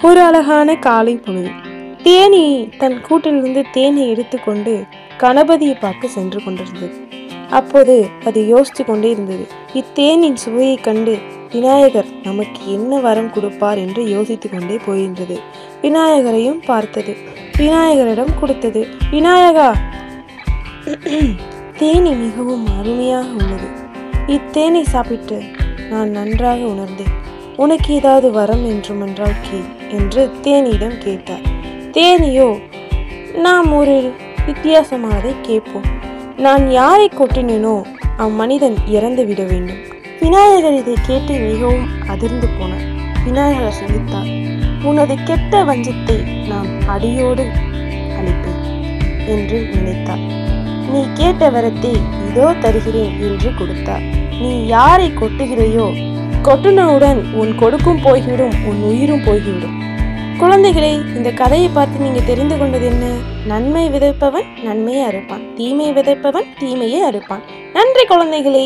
ஒரு அழகான காலை பொழுது. தேனி தன் கூட்டிலிருந்து தேனை எடுத்துக்கொண்டு கணபதியை பார்க்க சென்று கொண்டிருந்தது. அப்போது அது யோசித்து கொண்டே இருந்தது. இத்தேனின் சுவையை கண்டு விநாயகர் நமக்கு என்ன வரம் கொடுப்பார் என்று யோசித்து கொண்டே போயிருந்தது. விநாயகரையும் பார்த்தது. விநாயகரிடம் கொடுத்தது. விநாயகா, தேனி மிகவும் அருமையாக உள்ளது. இத்தேனை சாப்பிட்டு நான் நன்றாக உணர்ந்தேன். உனக்கு ஏதாவது வரம் என்றுமென்றால் கேள் என்று தேனியிடம் கேட்டார். தேனியோ, நாம் ஒரு வித்தியாசமானதை கேட்போம். நான் யாரை கொட்டினேனோ அம்மனிதன் இறந்து விட வேண்டும். விநாயகர் இதை கேட்டு மிகவும் அதிர்ந்து போனார். விநாயகர் சிரித்தார். உனது கெட்ட வஞ்சத்தை நான் அடியோடு அளிப்பேன் என்று நினைத்தார். நீ கேட்ட வரத்தை இதோ தருகிறேன் என்று கொடுத்தார். நீ யாரை கொட்டுகிறாயோ கொட்டுனவுடன் உன் கொடுக்கும் போய்விடும், உன் உயிரும் போய்விடும். குழந்தைகளே, இந்த கதையை பார்த்து நீங்க தெரிந்து கொண்டது என்ன? நன்மை விதைப்பவன் நன்மையை அறுப்பான், தீமை விதைப்பவன் தீமையை அறுப்பான். நன்றி குழந்தைகளே.